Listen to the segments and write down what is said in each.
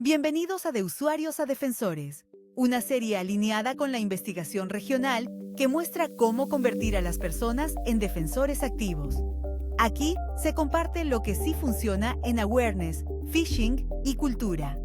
Bienvenidos a De Usuarios a Defensores, una serie alineada con la investigación regional que muestra cómo convertir a las personas en defensores activos. Aquí se comparte lo que sí funciona en awareness, phishing y cultura.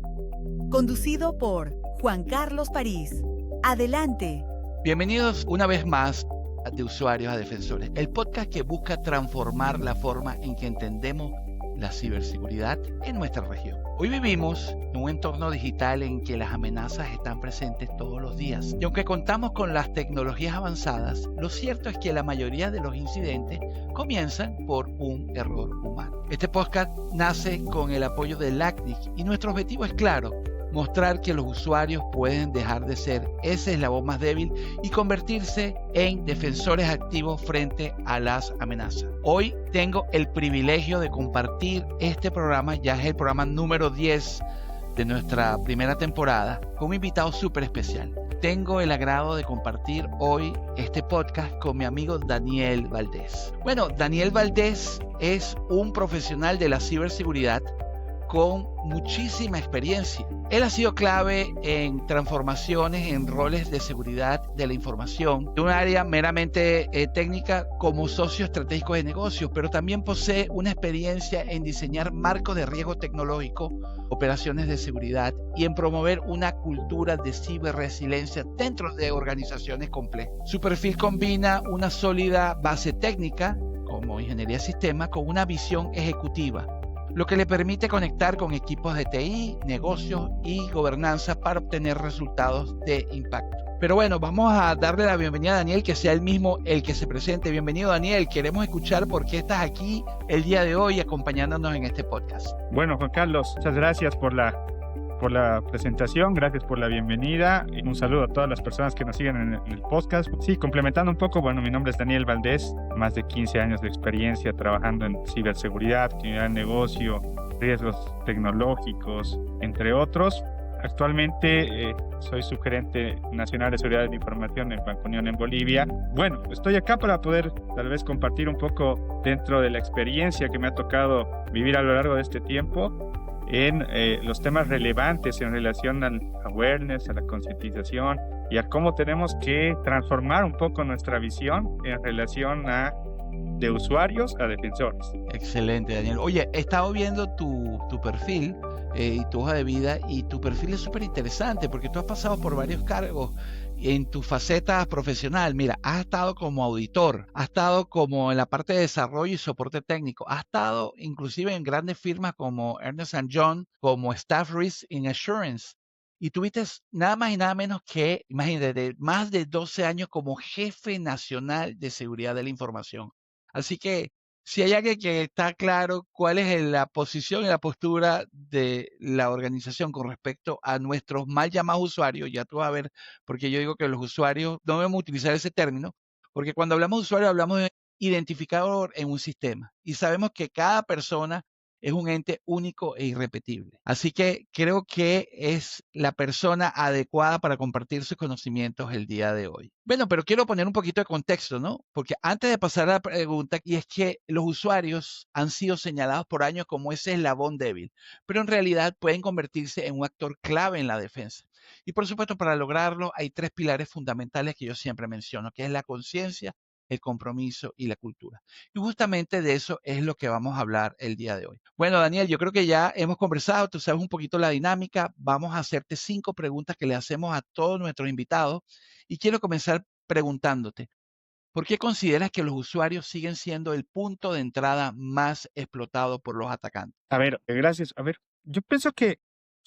Conducido por Juan Carlos París. Adelante. Bienvenidos una vez más a De Usuarios a Defensores, el podcast que busca transformar la forma en que entendemos la ciberseguridad en nuestra región. Hoy vivimos en un entorno digital en que las amenazas están presentes todos los días. Y aunque contamos con las tecnologías avanzadas, lo cierto es que la mayoría de los incidentes comienzan por un error humano. Este podcast nace con el apoyo de LACNIC y nuestro objetivo es claro: mostrar que los usuarios pueden dejar de ser ese eslabón más débil y convertirse en defensores activos frente a las amenazas. Hoy tengo el privilegio de compartir este programa, ya es el programa número 10 de nuestra primera temporada, con un invitado súper especial. Tengo el agrado de compartir hoy este podcast con mi amigo Daniel Valdés. Bueno, Daniel Valdés es un profesional de la ciberseguridad con muchísima experiencia. Él ha sido clave en transformaciones en roles de seguridad de la información, de un área meramente técnica como socio estratégico de negocios, pero también posee una experiencia en diseñar marcos de riesgo tecnológico, operaciones de seguridad y en promover una cultura de ciberresiliencia dentro de organizaciones complejas. Su perfil combina una sólida base técnica, como ingeniería de sistemas, con una visión ejecutiva, lo que le permite conectar con equipos de TI, negocios y gobernanza para obtener resultados de impacto. Pero bueno, vamos a darle la bienvenida a Daniel, que sea él mismo el que se presente. Bienvenido, Daniel. Queremos escuchar por qué estás aquí el día de hoy acompañándonos en este podcast. Bueno, Juan Carlos, muchas gracias por la presentación, gracias por la bienvenida y un saludo a todas las personas que nos siguen en el podcast. Sí, complementando un poco, bueno, mi nombre es Daniel Valdés, más de 15 años de experiencia trabajando en ciberseguridad, actividad de negocio, riesgos tecnológicos, entre otros. Actualmente soy subgerente nacional de seguridad de la información en Banco Unión en Bolivia. Bueno, estoy acá para poder tal vez compartir un poco dentro de la experiencia que me ha tocado vivir a lo largo de este tiempo en los temas relevantes en relación al awareness, a la concientización y a cómo tenemos que transformar un poco nuestra visión en relación a de usuarios a defensores. Excelente, Daniel. Oye, he estado viendo tu perfil y tu hoja de vida, y tu perfil es súper interesante porque tú has pasado por varios cargos en tu faceta profesional. Mira, has estado como auditor, has estado como en la parte de desarrollo y soporte técnico, has estado inclusive en grandes firmas como Ernst Young, como Staff Risk and Assurance, y tuviste nada más y nada menos que, imagínate, más de 12 años como jefe nacional de seguridad de la información. Así que si hay alguien que está claro cuál es la posición y la postura de la organización con respecto a nuestros mal llamados usuarios, ya tú vas a ver, porque yo digo que los usuarios, no debemos utilizar ese término, porque cuando hablamos de usuario hablamos de identificador en un sistema y sabemos que cada persona es un ente único e irrepetible. Así que creo que es la persona adecuada para compartir sus conocimientos el día de hoy. Bueno, pero quiero poner un poquito de contexto, ¿no? Porque antes de pasar a la pregunta, y es que los usuarios han sido señalados por años como ese eslabón débil, pero en realidad pueden convertirse en un actor clave en la defensa. Y por supuesto, para lograrlo hay tres pilares fundamentales que yo siempre menciono, que es la conciencia, el compromiso y la cultura. Y justamente de eso es lo que vamos a hablar el día de hoy. Bueno, Daniel, yo creo que ya hemos conversado, tú sabes un poquito la dinámica. Vamos a hacerte 5 preguntas que le hacemos a todos nuestros invitados. Y quiero comenzar preguntándote, ¿por qué consideras que los usuarios siguen siendo el punto de entrada más explotado por los atacantes? A ver, gracias. A ver, yo pienso que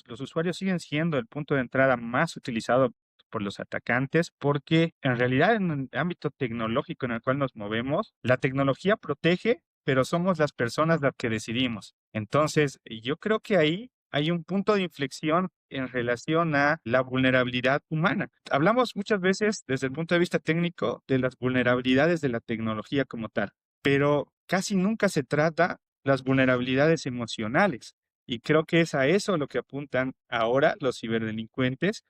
los usuarios siguen siendo el punto de entrada más utilizado por los atacantes porque en realidad en el ámbito tecnológico en el cual nos movemos, la tecnología protege, pero somos las personas las que decidimos. Entonces, yo creo que ahí hay un punto de inflexión en relación a la vulnerabilidad humana. Hablamos muchas veces desde el punto de vista técnico de las vulnerabilidades de la tecnología como tal, pero casi nunca se trata las vulnerabilidades emocionales. Y creo que es a eso lo que apuntan ahora los ciberdelincuentes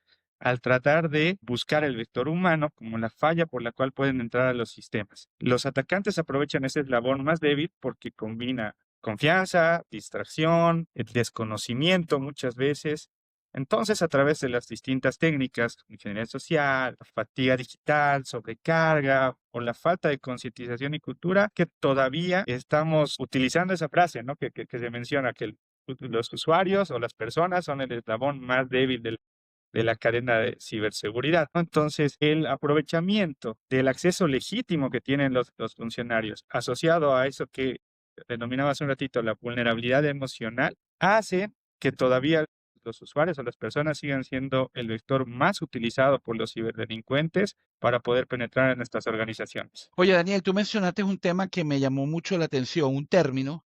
al tratar de buscar el vector humano como la falla por la cual pueden entrar a los sistemas. Los atacantes aprovechan ese eslabón más débil porque combina confianza, distracción, el desconocimiento muchas veces Entonces, a través de las distintas técnicas, ingeniería social, fatiga digital, sobrecarga o la falta de concientización y cultura, que todavía estamos utilizando esa frase, ¿no? Que se menciona que los usuarios o las personas son el eslabón más débil de la cadena de ciberseguridad, ¿no? Entonces, el aprovechamiento del acceso legítimo que tienen los funcionarios, asociado a eso que denominaba hace un ratito la vulnerabilidad emocional, hace que todavía los usuarios o las personas sigan siendo el vector más utilizado por los ciberdelincuentes para poder penetrar en estas organizaciones. Oye, Daniel, tú mencionaste un tema que me llamó mucho la atención, un término,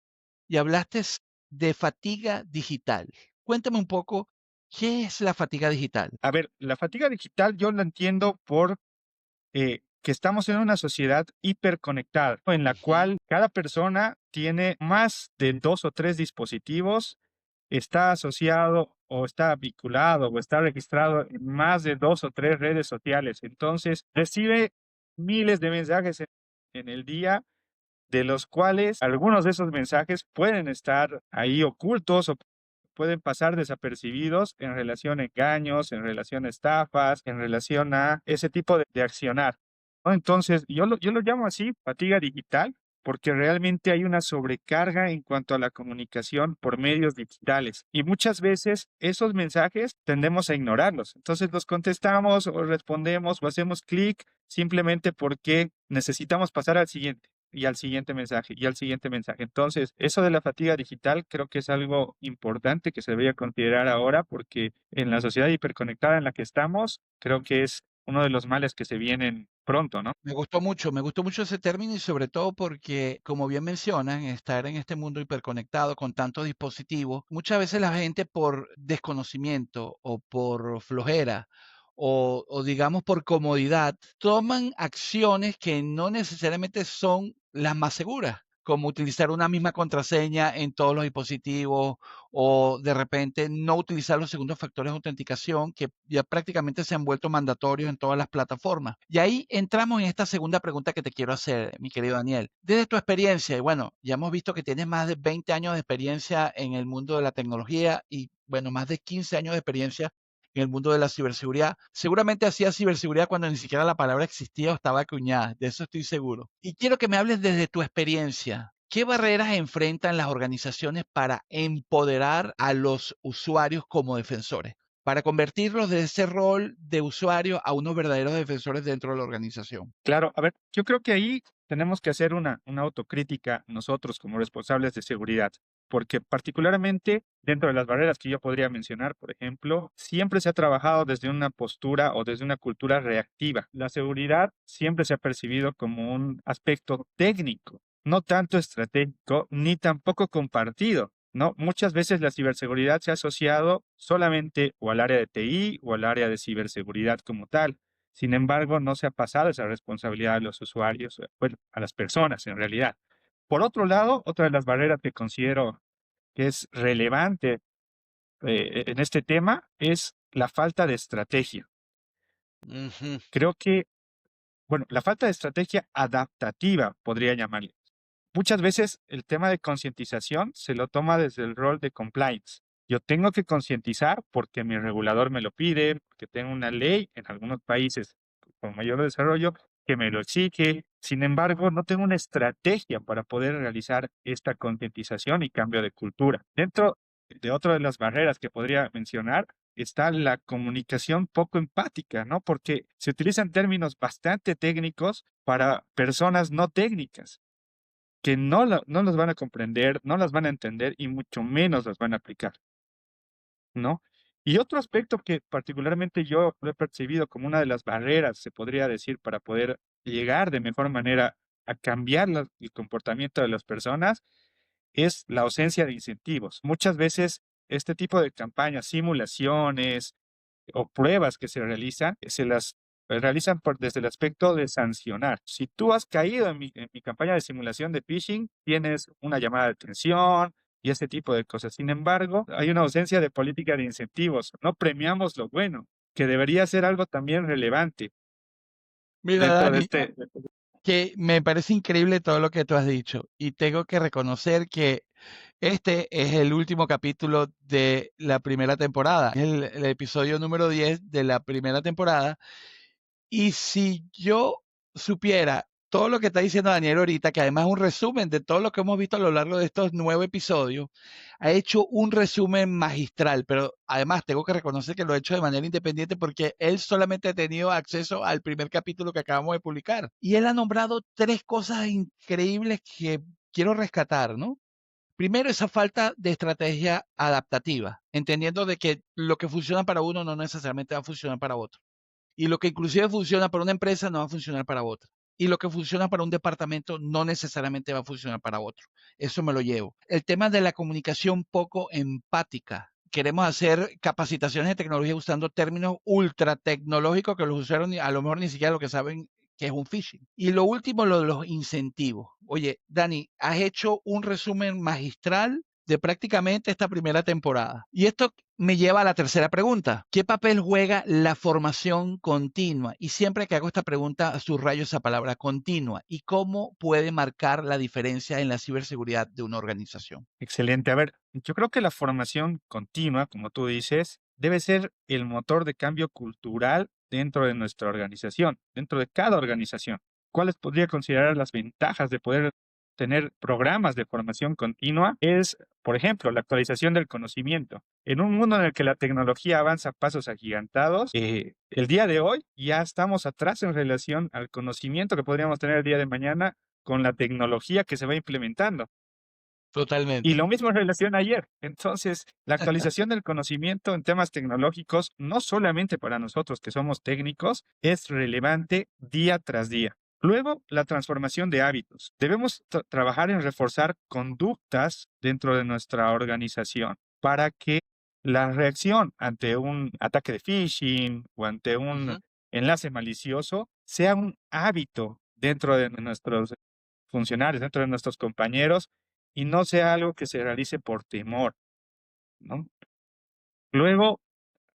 y hablaste de fatiga digital. Cuéntame un poco, ¿qué es la fatiga digital? A ver, la fatiga digital yo la entiendo por que estamos en una sociedad hiperconectada, en la Ujú. cual cada persona tiene más de 2 o 3 dispositivos, está asociado o está vinculado o está registrado en más de 2 o 3 redes sociales. Entonces, recibe miles de mensajes en el día, de los cuales algunos de esos mensajes pueden estar ahí ocultos o pueden pasar desapercibidos en relación a engaños, en relación a estafas, en relación a ese tipo de accionar, ¿no? Entonces, yo lo llamo así, fatiga digital, porque realmente hay una sobrecarga en cuanto a la comunicación por medios digitales. Y muchas veces esos mensajes tendemos a ignorarlos. Entonces los contestamos o respondemos o hacemos clic simplemente porque necesitamos pasar al siguiente y al siguiente mensaje y al siguiente mensaje. Entonces, eso de la fatiga digital creo que es algo importante que se debería considerar ahora porque en la sociedad hiperconectada en la que estamos, creo que es uno de los males que se vienen pronto, ¿no? Me gustó mucho ese término y sobre todo porque, como bien mencionan, estar en este mundo hiperconectado con tantos dispositivos, muchas veces la gente por desconocimiento o por flojera o digamos por comodidad, toman acciones que no necesariamente son las más seguras, como utilizar una misma contraseña en todos los dispositivos o de repente no utilizar los segundos factores de autenticación que ya prácticamente se han vuelto mandatorios en todas las plataformas. Y ahí entramos en esta segunda pregunta que te quiero hacer, mi querido Daniel. Desde tu experiencia, y bueno, ya hemos visto que tienes más de 20 años de experiencia en el mundo de la tecnología y bueno, más de 15 años de experiencia en el mundo de la ciberseguridad. Seguramente hacías ciberseguridad cuando ni siquiera la palabra existía o estaba acuñada, de eso estoy seguro. Y quiero que me hables desde tu experiencia. ¿Qué barreras enfrentan las organizaciones para empoderar a los usuarios como defensores? Para convertirlos de ese rol de usuario a unos verdaderos defensores dentro de la organización. Claro, a ver, yo creo que ahí tenemos que hacer una autocrítica nosotros como responsables de seguridad, porque particularmente dentro de las barreras que yo podría mencionar, por ejemplo, siempre se ha trabajado desde una postura o desde una cultura reactiva. La seguridad siempre se ha percibido como un aspecto técnico, no tanto estratégico ni tampoco compartido. ¿No? Muchas veces la ciberseguridad se ha asociado solamente o al área de TI o al área de ciberseguridad como tal. Sin embargo, no se ha pasado esa responsabilidad a los usuarios, bueno, a las personas en realidad. Por otro lado, otra de las barreras que considero que es relevante en este tema es la falta de estrategia. Ujú. Creo que, bueno, la falta de estrategia adaptativa, podría llamarle. Muchas veces el tema de concientización se lo toma desde el rol de compliance. Yo tengo que concientizar porque mi regulador me lo pide, porque tengo una ley en algunos países con mayor desarrollo que me lo exige. Sin embargo, no tengo una estrategia para poder realizar esta concientización y cambio de cultura. Dentro de otra de las barreras que podría mencionar está la comunicación poco empática, ¿no? Porque se utilizan términos bastante técnicos para personas no técnicas que no las van a comprender, no las van a entender y mucho menos las van a aplicar, ¿no? Y otro aspecto que particularmente yo lo he percibido como una de las barreras, se podría decir, para poder llegar de mejor manera a cambiar el comportamiento de las personas, es la ausencia de incentivos. Muchas veces este tipo de campañas, simulaciones, o pruebas que se las realizan desde el aspecto de sancionar. Si tú has caído en mi campaña de simulación de phishing, tienes una llamada de atención y ese tipo de cosas. Sin embargo, hay una ausencia de política de incentivos. No premiamos lo bueno, que debería ser algo también relevante Mira, dentro de Dani, este. que me parece increíble todo lo que tú has dicho y tengo que reconocer que Este es el último capítulo de la primera temporada. Es el episodio número 10 de la primera temporada. Y si yo supiera todo lo que está diciendo Daniel ahorita, que además es un resumen de todo lo que hemos visto a lo largo de estos 9 episodios, ha hecho un resumen magistral, pero además tengo que reconocer que lo ha hecho de manera independiente porque él solamente ha tenido acceso al primer capítulo que acabamos de publicar. Y él ha nombrado 3 cosas increíbles que quiero rescatar, ¿no? Primero, esa falta de estrategia adaptativa, entendiendo de que lo que funciona para uno no necesariamente va a funcionar para otro. Y lo que inclusive funciona para una empresa no va a funcionar para otra. Y lo que funciona para un departamento no necesariamente va a funcionar para otro. Eso me lo llevo. El tema de la comunicación poco empática. Queremos hacer capacitaciones de tecnología usando términos ultra tecnológicos que los usuarios a lo mejor ni siquiera lo que saben que es un phishing. Y lo último, lo de los incentivos. Oye, Dani, has hecho un resumen magistral de prácticamente esta primera temporada. Y esto me lleva a la tercera pregunta. ¿Qué papel juega la formación continua? Y siempre que hago esta pregunta, subrayo esa palabra continua. ¿Y cómo puede marcar la diferencia en la ciberseguridad de una organización? Excelente. A ver, yo creo que la formación continua, como tú dices, debe ser el motor de cambio cultural dentro de nuestra organización, dentro de cada organización. ¿Cuáles podría considerar las ventajas de poder tener programas de formación continua? Es, por ejemplo, la actualización del conocimiento. En un mundo en el que la tecnología avanza a pasos agigantados, el día de hoy ya estamos atrás en relación al conocimiento que podríamos tener el día de mañana con la tecnología que se va implementando. Y Totalmente. lo mismo en relación a ayer. Entonces, la actualización del conocimiento en temas tecnológicos, no solamente para nosotros que somos técnicos, es relevante día tras día. Luego, la transformación de hábitos. Debemos trabajar en reforzar conductas dentro de nuestra organización para que la reacción ante un ataque de phishing o ante un Ujú. enlace malicioso sea un hábito dentro de nuestros funcionarios, dentro de nuestros compañeros, y no sea algo que se realice por temor, ¿no? Luego,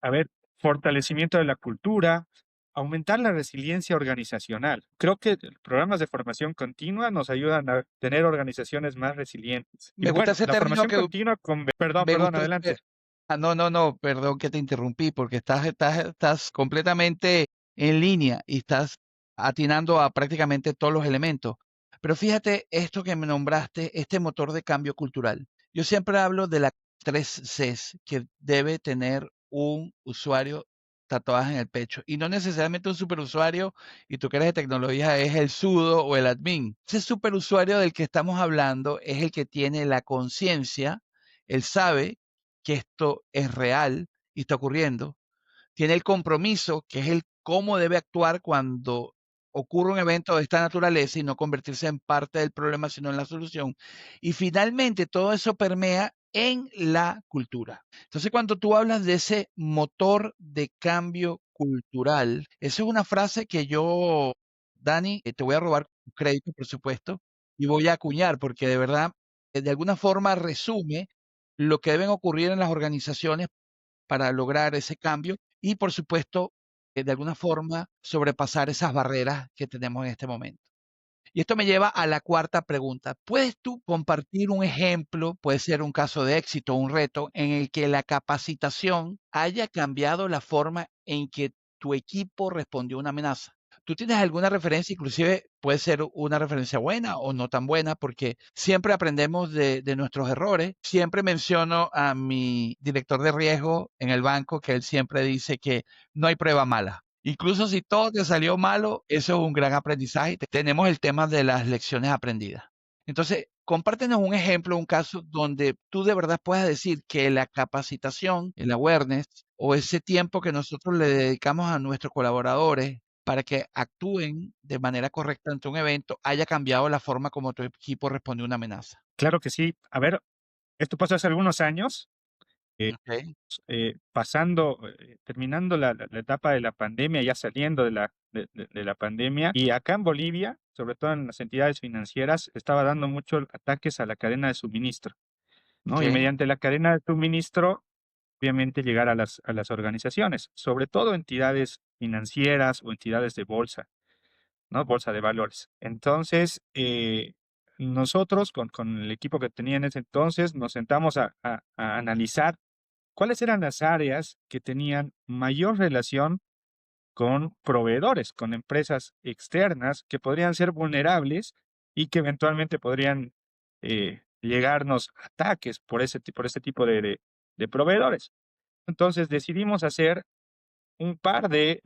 a ver, fortalecimiento de la cultura, aumentar la resiliencia organizacional. Creo que programas de formación continua nos ayudan a tener organizaciones más resilientes. Y Me gusta bueno, ese la término formación que continua con... Perdón, me perdón, gusta. adelante. No, no, no, perdón que te interrumpí, porque estás completamente en línea y estás atinando a prácticamente todos los elementos. Pero fíjate esto que me nombraste, este motor de cambio cultural. Yo siempre hablo de las 3 Cs que debe tener un usuario tatuadas en el pecho. Y no necesariamente un superusuario, y tú que eres de tecnología, es el sudo o el admin. Ese superusuario del que estamos hablando es el que tiene la conciencia, él sabe que esto es real y está ocurriendo. Tiene el compromiso, que es el cómo debe actuar cuando ocurre un evento de esta naturaleza y no convertirse en parte del problema, sino en la solución. Y finalmente todo eso permea en la cultura. Entonces, cuando tú hablas de ese motor de cambio cultural, esa es una frase que yo, Dani, te voy a robar crédito, por supuesto, y voy a acuñar, porque de verdad, de alguna forma resume lo que deben ocurrir en las organizaciones para lograr ese cambio y, por supuesto, de alguna forma sobrepasar esas barreras que tenemos en este momento. Y esto me lleva a la cuarta pregunta. ¿Puedes tú compartir un ejemplo, puede ser un caso de éxito, un reto, en el que la capacitación haya cambiado la forma en que tu equipo respondió a una amenaza? ¿Tú tienes alguna referencia? Inclusive puede ser una referencia buena o no tan buena, porque siempre aprendemos de nuestros errores. Siempre menciono a mi director de riesgo en el banco, que él siempre dice que no hay prueba mala. Incluso si todo te salió malo, eso es un gran aprendizaje. Tenemos el tema de las lecciones aprendidas. Entonces, compártenos un ejemplo, un caso donde tú de verdad puedas decir que la capacitación, el awareness o ese tiempo que nosotros le dedicamos a nuestros colaboradores para que actúen de manera correcta ante un evento haya cambiado la forma como tu equipo respondió a una amenaza. Claro que sí. A ver, esto pasó hace algunos años. Ok, Terminando la etapa de la pandemia, ya saliendo de la pandemia, y acá en Bolivia, sobre todo en las entidades financieras, estaba dando muchos ataques a la cadena de suministro, ¿no? Y ok, mediante la cadena de suministro, obviamente llegar a las organizaciones, sobre todo entidades financieras o entidades de bolsa, ¿no? Bolsa de valores. Entonces, nosotros con el equipo que tenía en ese entonces nos sentamos a analizar cuáles eran las áreas que tenían mayor relación con proveedores, con empresas externas que podrían ser vulnerables y que eventualmente podrían llegarnos ataques por ese tipo de proveedores. Entonces decidimos hacer un par de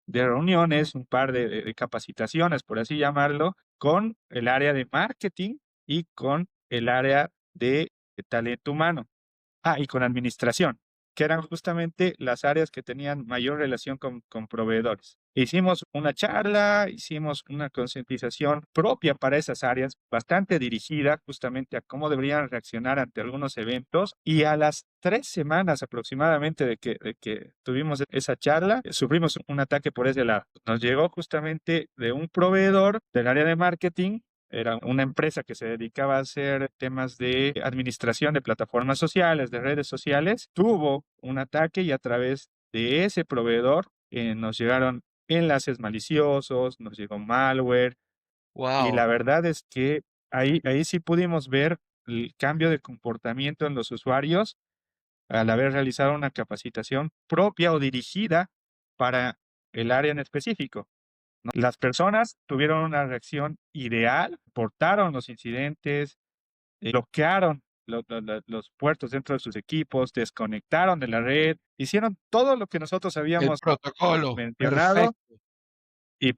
reuniones, un par de capacitaciones, por así llamarlo, con el área de marketing y con el área de talento humano. Y con administración, que eran justamente las áreas que tenían mayor relación con proveedores. Hicimos una charla, hicimos una concientización propia para esas áreas, bastante dirigida justamente a cómo deberían reaccionar ante algunos eventos. Y a las 3 semanas aproximadamente de que tuvimos esa charla, sufrimos un ataque por ese lado. Nos llegó justamente de un proveedor del área de marketing. Era una empresa que se dedicaba a hacer temas de administración de plataformas sociales, de redes sociales. Tuvo un ataque y a través de ese proveedor nos llegaron enlaces maliciosos, nos llegó malware y la Wow. verdad es que ahí sí pudimos ver el cambio de comportamiento en los usuarios al haber realizado una capacitación propia o dirigida para el área en específico, ¿no? Las personas tuvieron una reacción ideal, portaron los incidentes, bloquearon los puertos dentro de sus equipos, desconectaron de la red, hicieron todo lo que nosotros El habíamos protocolo. mencionado Perfecto. y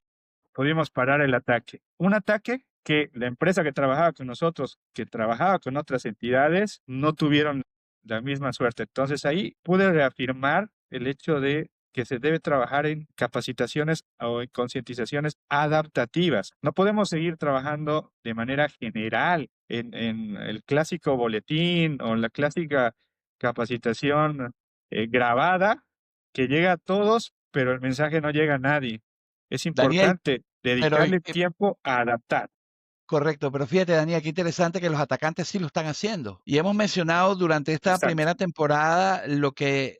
pudimos parar el ataque. Un ataque que la empresa que trabajaba con nosotros, que trabajaba con otras entidades, no tuvieron la misma suerte. Entonces ahí pude reafirmar el hecho de que se debe trabajar en capacitaciones o en concientizaciones adaptativas. No podemos seguir trabajando de manera general en el clásico boletín o la clásica capacitación grabada que llega a todos, pero el mensaje no llega a nadie. Es Daniel, importante pero dedicarle tiempo a adaptar. correcto, pero fíjate, Daniel, qué interesante que los atacantes sí lo están haciendo. Y hemos mencionado durante esta Exacto. primera temporada lo que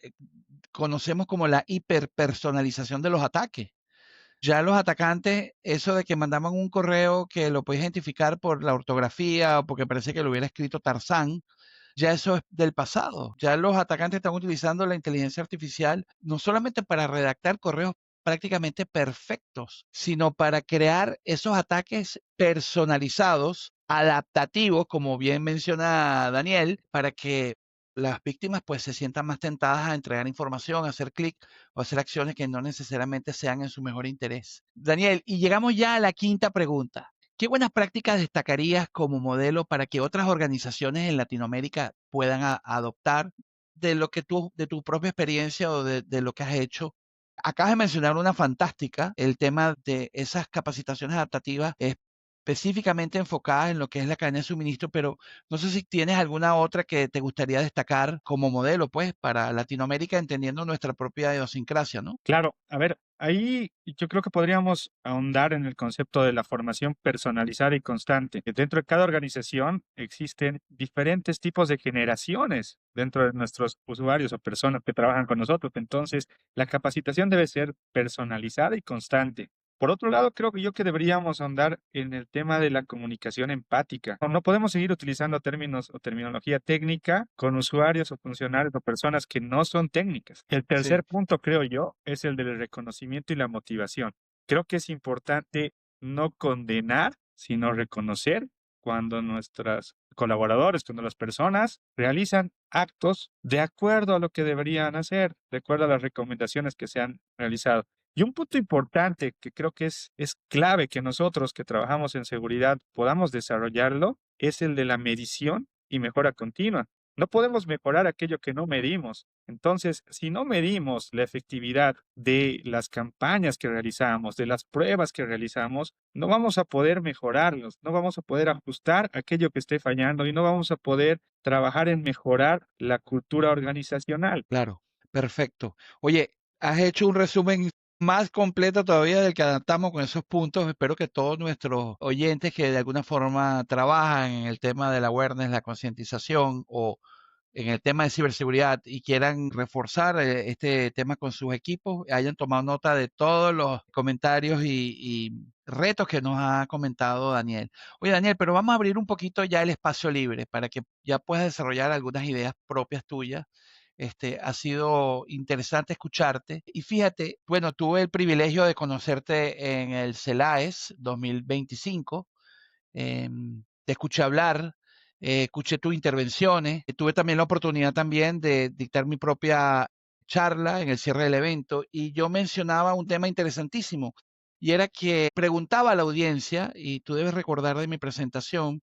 conocemos como la hiperpersonalización de los ataques. Ya los atacantes, eso de que mandaban un correo que lo puedes identificar por la ortografía o porque parece que lo hubiera escrito Tarzán, ya eso es del pasado. Ya los atacantes están utilizando la inteligencia artificial no solamente para redactar correos prácticamente perfectos, sino para crear esos ataques personalizados, adaptativos, como bien menciona Daniel, para que las víctimas pues se sientan más tentadas a entregar información, a hacer clic o hacer acciones que no necesariamente sean en su mejor interés. Daniel, y llegamos ya a la quinta pregunta. ¿Qué buenas prácticas destacarías como modelo para que otras organizaciones en Latinoamérica puedan adoptar de lo que de tu propia experiencia o de lo que has hecho? Acabas de mencionar una fantástica, el tema de esas capacitaciones adaptativas específicamente enfocadas en lo que es la cadena de suministro, pero no sé si tienes alguna otra que te gustaría destacar como modelo, pues, para Latinoamérica, entendiendo nuestra propia idiosincrasia, ¿no? Claro, a ver, ahí yo creo que podríamos ahondar en el concepto de la formación personalizada y constante. Dentro de cada organización existen diferentes tipos de generaciones dentro de nuestros usuarios o personas que trabajan con nosotros. Entonces, la capacitación debe ser personalizada y constante. Por otro lado, creo que deberíamos ahondar en el tema de la comunicación empática. No podemos seguir utilizando términos o terminología técnica con usuarios o funcionarios o personas que no son técnicas. El Sí. tercer punto, creo yo, es el del reconocimiento y la motivación. Creo que es importante no condenar, sino reconocer cuando nuestros colaboradores, cuando las personas realizan actos de acuerdo a lo que deberían hacer, de acuerdo a las recomendaciones que se han realizado. Y un punto importante que creo que es clave que nosotros que trabajamos en seguridad podamos desarrollarlo es el de la medición y mejora continua. No podemos mejorar aquello que no medimos. Entonces, si no medimos la efectividad de las campañas que realizamos, de las pruebas que realizamos, no vamos a poder mejorarlos, no vamos a poder ajustar aquello que esté fallando y no vamos a poder trabajar en mejorar la cultura organizacional. Claro, perfecto. Oye, has hecho un resumen más completo todavía del que adaptamos con esos puntos. Espero que todos nuestros oyentes que de alguna forma trabajan en el tema del awareness, la concientización o en el tema de ciberseguridad y quieran reforzar este tema con sus equipos, hayan tomado nota de todos los comentarios y retos que nos ha comentado Daniel. Oye, Daniel, pero vamos a abrir un poquito ya el espacio libre para que ya puedas desarrollar algunas ideas propias tuyas. Ha sido interesante escucharte. Y fíjate, bueno, tuve el privilegio de conocerte en el CELAES 2025. Te escuché hablar, escuché tus intervenciones. Tuve también la oportunidad también de dictar mi propia charla en el cierre del evento y yo mencionaba un tema interesantísimo y era que preguntaba a la audiencia, y tú debes recordar de mi presentación,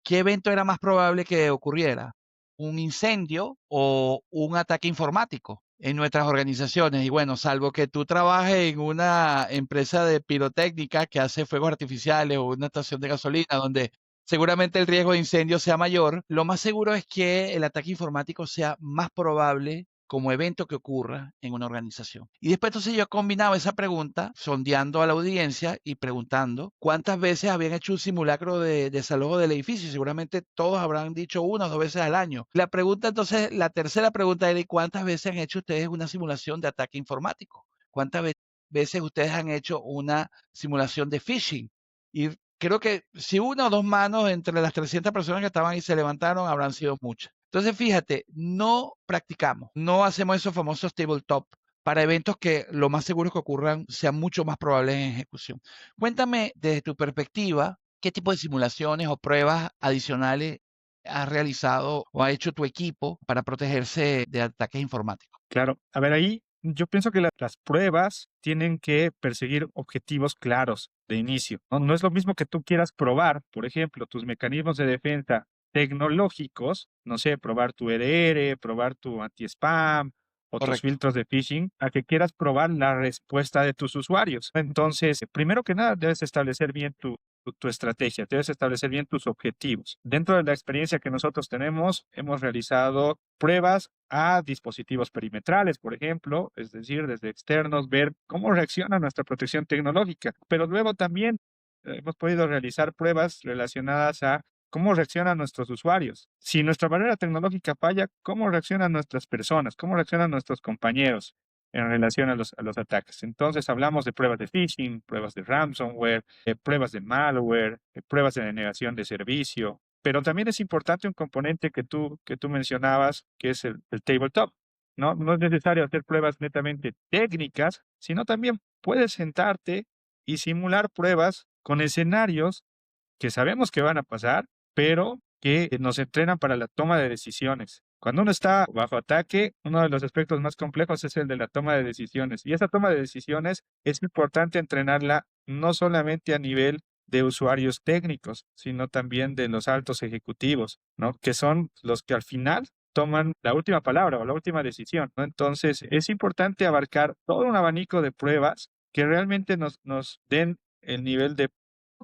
¿qué evento era más probable que ocurriera? ¿Un incendio o un ataque informático en nuestras organizaciones? Y bueno, salvo que tú trabajes en una empresa de pirotécnica que hace fuegos artificiales o una estación de gasolina donde seguramente el riesgo de incendio sea mayor, lo más seguro es que el ataque informático sea más probable como evento que ocurra en una organización. Y después entonces yo combinaba esa pregunta sondeando a la audiencia y preguntando cuántas veces habían hecho un simulacro de desalojo del edificio. Seguramente todos habrán dicho una o dos veces al año. La pregunta entonces, la tercera pregunta era, ¿y cuántas veces han hecho ustedes una simulación de ataque informático? ¿Cuántas veces ustedes han hecho una simulación de phishing? Y creo que si una o dos manos entre las 300 personas que estaban ahí se levantaron, habrán sido muchas. Entonces, fíjate, no practicamos, no hacemos esos famosos tabletop para eventos que lo más seguro es que ocurran sean mucho más probables en ejecución. Cuéntame desde tu perspectiva, ¿qué tipo de simulaciones o pruebas adicionales has realizado o ha hecho tu equipo para protegerse de ataques informáticos? Claro, a ver, ahí yo pienso que las pruebas tienen que perseguir objetivos claros de inicio, ¿no? No es lo mismo que tú quieras probar, por ejemplo, tus mecanismos de defensa tecnológicos, no sé, probar tu EDR, probar tu anti-spam o tus Correcto. filtros de phishing, a que quieras probar la respuesta de tus usuarios. Entonces, primero que nada, debes establecer bien tu estrategia, debes establecer bien tus objetivos. Dentro de la experiencia que nosotros tenemos, hemos realizado pruebas a dispositivos perimetrales, por ejemplo, es decir, desde externos, ver cómo reacciona nuestra protección tecnológica. Pero luego también hemos podido realizar pruebas relacionadas a cómo reaccionan nuestros usuarios. Si nuestra barrera tecnológica falla, ¿cómo reaccionan nuestras personas? ¿Cómo reaccionan nuestros compañeros en relación a los ataques? Entonces hablamos de pruebas de phishing, pruebas de ransomware, pruebas de malware, pruebas de denegación de servicio. Pero también es importante un componente que tú mencionabas, que es el tabletop. ¿No? No es necesario hacer pruebas netamente técnicas, sino también puedes sentarte y simular pruebas con escenarios que sabemos que van a pasar, pero que nos entrenan para la toma de decisiones. Cuando uno está bajo ataque, uno de los aspectos más complejos es el de la toma de decisiones. Y esa toma de decisiones es importante entrenarla no solamente a nivel de usuarios técnicos, sino también de los altos ejecutivos, ¿no? Que son los que al final toman la última palabra o la última decisión, ¿no? Entonces, es importante abarcar todo un abanico de pruebas que realmente nos den el nivel de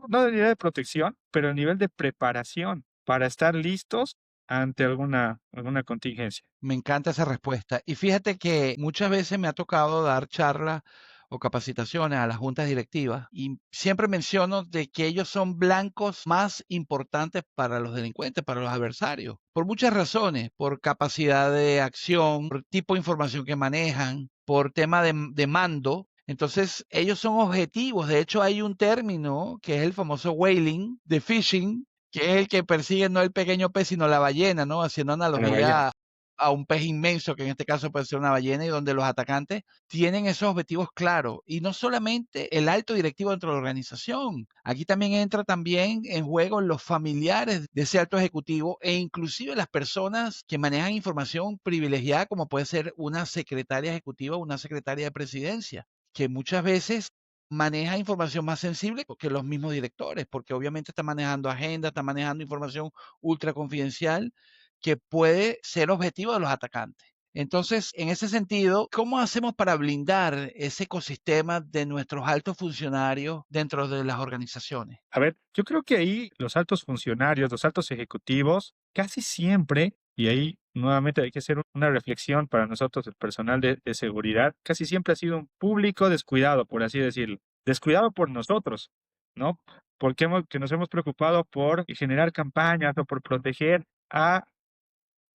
no el nivel de protección, pero el nivel de preparación para estar listos ante alguna contingencia. Me encanta esa respuesta. Y fíjate que muchas veces me ha tocado dar charlas o capacitaciones a las juntas directivas y siempre menciono de que ellos son blancos más importantes para los delincuentes, para los adversarios, por muchas razones, por capacidad de acción, por tipo de información que manejan, por tema de mando. Entonces, ellos son objetivos. De hecho, hay un término que es el famoso whaling de phishing, que es el que persigue no el pequeño pez, sino la ballena, ¿no? Haciendo A la ballena. analogía a un pez inmenso, que en este caso puede ser una ballena, y donde los atacantes tienen esos objetivos claros. Y no solamente el alto directivo dentro de la organización, aquí también entra también en juego los familiares de ese alto ejecutivo e inclusive las personas que manejan información privilegiada, como puede ser una secretaria ejecutiva o una secretaria de presidencia, que muchas veces maneja información más sensible que los mismos directores, porque obviamente está manejando agenda, está manejando información ultra confidencial que puede ser objetivo de los atacantes. Entonces, en ese sentido, ¿cómo hacemos para blindar ese ecosistema de nuestros altos funcionarios dentro de las organizaciones? A ver, yo creo que ahí los altos funcionarios, los altos ejecutivos, casi siempre, y ahí nuevamente hay que hacer una reflexión para nosotros, el personal de seguridad, casi siempre ha sido un público descuidado, por así decirlo. Descuidado por nosotros, ¿no? Porque que nos hemos preocupado por generar campañas o por proteger a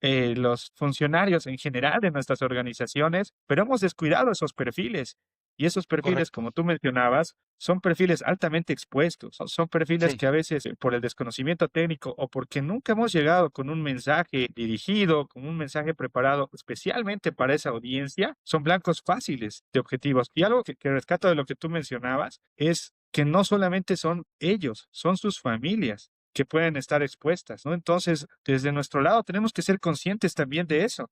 los funcionarios en general de nuestras organizaciones, pero hemos descuidado esos perfiles. Y esos perfiles, Correcto. como tú mencionabas, son perfiles altamente expuestos. Son perfiles Sí, que a veces, por el desconocimiento técnico o porque nunca hemos llegado con un mensaje dirigido, con un mensaje preparado especialmente para esa audiencia, son blancos fáciles de objetivos. Y algo que rescato de lo que tú mencionabas es que no solamente son ellos, son sus familias que pueden estar expuestas, ¿no? Entonces, desde nuestro lado tenemos que ser conscientes también de eso.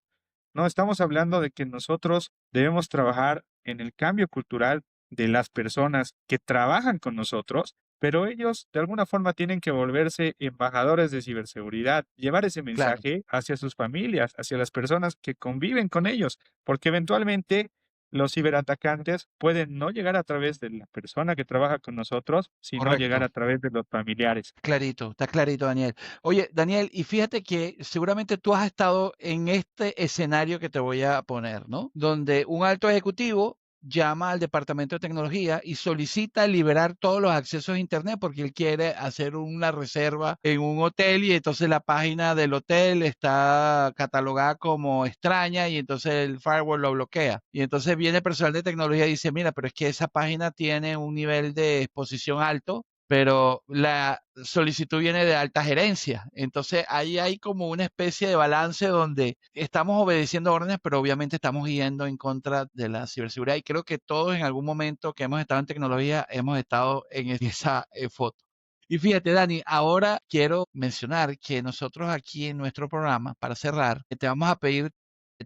No estamos hablando de que nosotros debemos trabajar en el cambio cultural de las personas que trabajan con nosotros, pero ellos de alguna forma tienen que volverse embajadores de ciberseguridad, llevar ese claro. mensaje hacia sus familias, hacia las personas que conviven con ellos, porque eventualmente los ciberatacantes pueden no llegar a través de la persona que trabaja con nosotros, sino llegar Correcto. a través de los familiares. Clarito, está clarito, Daniel. Oye, Daniel, y fíjate que seguramente tú has estado en este escenario que te voy a poner, ¿no? Donde un alto ejecutivo llama al departamento de tecnología y solicita liberar todos los accesos a Internet porque él quiere hacer una reserva en un hotel y entonces la página del hotel está catalogada como extraña y entonces el firewall lo bloquea. Y entonces viene personal de tecnología y dice, mira, pero es que esa página tiene un nivel de exposición alto, pero la solicitud viene de alta gerencia. Entonces ahí hay como una especie de balance donde estamos obedeciendo órdenes, pero obviamente estamos yendo en contra de la ciberseguridad. Y creo que todos en algún momento que hemos estado en tecnología hemos estado en esa foto. Y fíjate, Dani, ahora quiero mencionar que nosotros aquí en nuestro programa, para cerrar, te vamos a pedir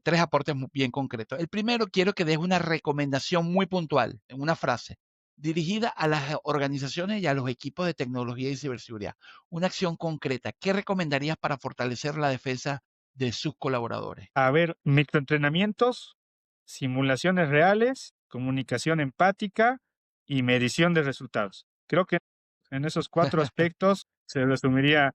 tres aportes bien concretos. El primero, quiero que des una recomendación muy puntual, en una frase dirigida a las organizaciones y a los equipos de tecnología y ciberseguridad. Una acción concreta. ¿Qué recomendarías para fortalecer la defensa de sus colaboradores? A ver, microentrenamientos, simulaciones reales, comunicación empática y medición de resultados. Creo que en esos 4 aspectos se resumiría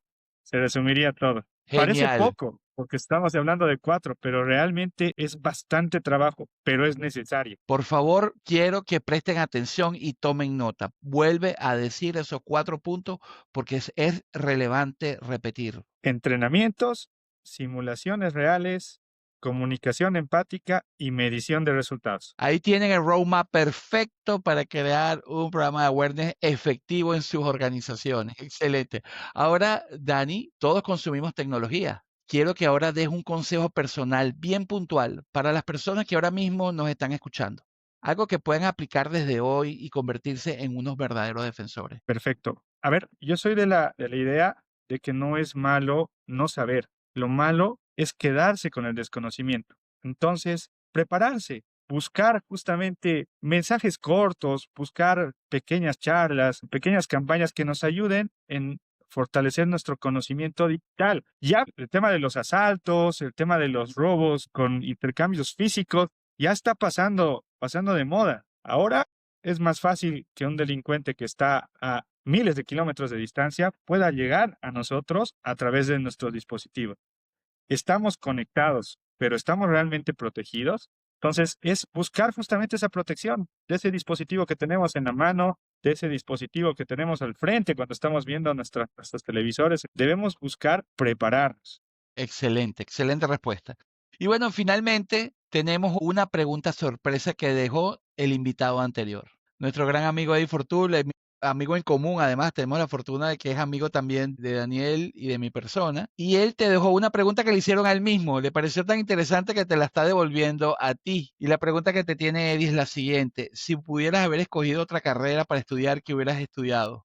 todo. Parece Genial. poco, porque estamos hablando de 4, pero realmente es bastante trabajo, pero es necesario. Por favor, quiero que presten atención y tomen nota. Vuelve a decir esos 4 puntos porque es relevante repetir. Entrenamientos, simulaciones reales, comunicación empática y medición de resultados. Ahí tienen el roadmap perfecto para crear un programa de awareness efectivo en sus organizaciones. Excelente. Ahora, Dani, todos consumimos tecnología. Quiero que ahora des un consejo personal bien puntual para las personas que ahora mismo nos están escuchando. Algo que puedan aplicar desde hoy y convertirse en unos verdaderos defensores. Perfecto. A ver, yo soy de la idea de que no es malo no saber. Lo malo es quedarse con el desconocimiento. Entonces, prepararse, buscar justamente mensajes cortos, buscar pequeñas charlas, pequeñas campañas que nos ayuden en fortalecer nuestro conocimiento digital. Ya el tema de los asaltos, el tema de los robos con intercambios físicos, ya está pasando de moda. Ahora es más fácil que un delincuente que está a miles de kilómetros de distancia pueda llegar a nosotros a través de nuestros dispositivos. Estamos conectados, pero ¿estamos realmente protegidos? Entonces, es buscar justamente esa protección de ese dispositivo que tenemos en la mano, de ese dispositivo que tenemos al frente cuando estamos viendo nuestros televisores. Debemos buscar prepararnos. Excelente, excelente respuesta. Y bueno, finalmente tenemos una pregunta sorpresa que dejó el invitado anterior. Nuestro gran amigo Eddie Fortul, amigo en común, además tenemos la fortuna de que es amigo también de Daniel y de mi persona. Y él te dejó una pregunta que le hicieron a él mismo. Le pareció tan interesante que te la está devolviendo a ti. Y la pregunta que te tiene Eddie es la siguiente. Si pudieras haber escogido otra carrera para estudiar, ¿qué hubieras estudiado?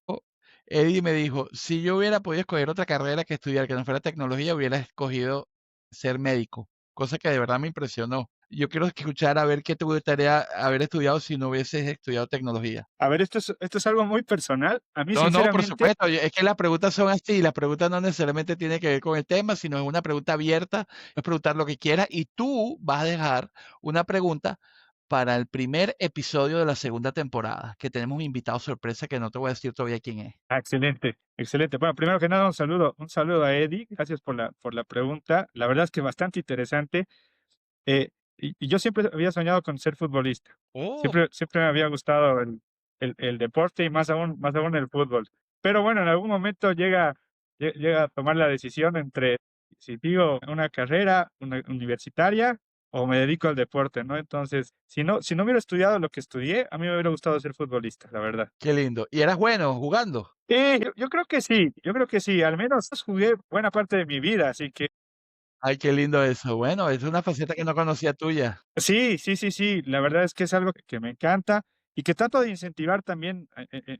Eddie me dijo, si yo hubiera podido escoger otra carrera que estudiar que no fuera tecnología, hubiera escogido ser médico, cosa que de verdad me impresionó. Yo quiero escuchar a ver qué te gustaría haber estudiado si no hubieses estudiado tecnología. A ver, esto es algo muy personal. A mí, No, no, por sinceramente, supuesto, es que las preguntas son así, las preguntas no necesariamente tienen que ver con el tema, sino es una pregunta abierta, es preguntar lo que quieras y tú vas a dejar una pregunta para el primer episodio de la segunda temporada, que tenemos un invitado sorpresa que no te voy a decir todavía quién es. excelente, excelente. Bueno, primero que nada, un saludo a Eddie. Gracias por la pregunta. La verdad es que bastante interesante. Y yo siempre había soñado con ser futbolista. Oh, Siempre me había gustado el deporte y más aún el fútbol. Pero bueno, en algún momento llega a tomar la decisión entre si sigo una carrera universitaria o me dedico al deporte, ¿no? Entonces, si no hubiera estudiado lo que estudié, a mí me hubiera gustado ser futbolista, la verdad. Qué lindo. ¿Y eras bueno jugando? Yo creo que sí, al menos jugué buena parte de mi vida, así que Ay, qué lindo eso. Bueno, es una faceta que no conocía tuya. sí, la verdad es que es algo que me encanta y que trato de incentivar también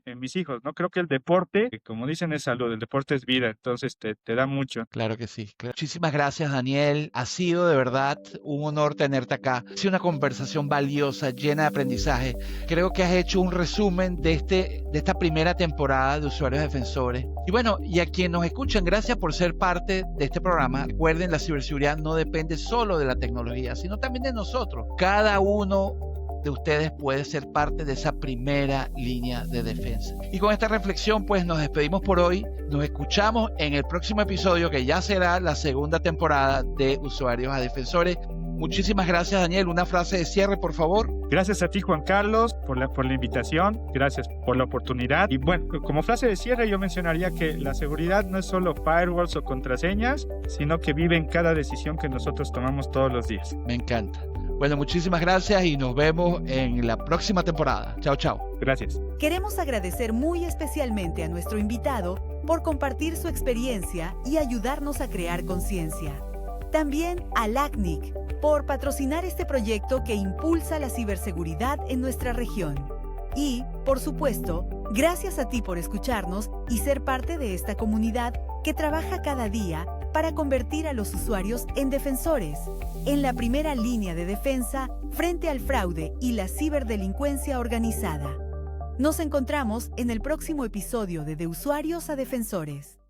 en mis hijos, ¿no? Creo que el deporte, como dicen, es salud, el deporte es vida, entonces te da mucho. Claro que sí. Muchísimas gracias, Daniel. Ha sido de verdad un honor tenerte acá. Ha sido una conversación valiosa, llena de aprendizaje. Creo que has hecho un resumen de esta primera temporada de Usuarios Defensores. Y bueno, y a quienes nos escuchan, gracias por ser parte de este programa. Recuerden, la ciberseguridad no depende solo de la tecnología, sino también de nosotros. Cada uno de ustedes puede ser parte de esa primera línea de defensa. Y con esta reflexión, pues nos despedimos por hoy. Nos escuchamos en el próximo episodio, que ya será la segunda temporada de Usuarios a Defensores. Muchísimas gracias, Daniel. Una frase de cierre, por favor. Gracias a ti, Juan Carlos, por la invitación. Gracias por la oportunidad. Y bueno, como frase de cierre, yo mencionaría que la seguridad no es solo firewalls o contraseñas, sino que vive en cada decisión que nosotros tomamos todos los días. Me encanta. Bueno, muchísimas gracias y nos vemos en la próxima temporada. Chao, chao. Gracias. Queremos agradecer muy especialmente a nuestro invitado por compartir su experiencia y ayudarnos a crear conciencia. También a LACNIC por patrocinar este proyecto que impulsa la ciberseguridad en nuestra región. Y, por supuesto, gracias a ti por escucharnos y ser parte de esta comunidad que trabaja cada día para convertir a los usuarios en defensores, en la primera línea de defensa frente al fraude y la ciberdelincuencia organizada. Nos encontramos en el próximo episodio de Usuarios a Defensores.